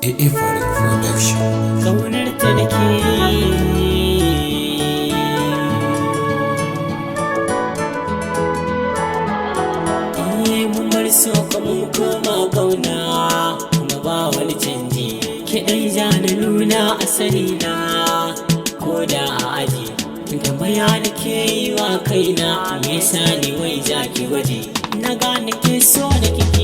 AA Farid Production. Kaunar ta nake mun bar so kuma mu koma kauna kuma ba wani canji kiɗan ja na nuna asali na ko da a aji tambaya nake yi wa kaina me yasa ni wai zaki waje na gane ke so da kike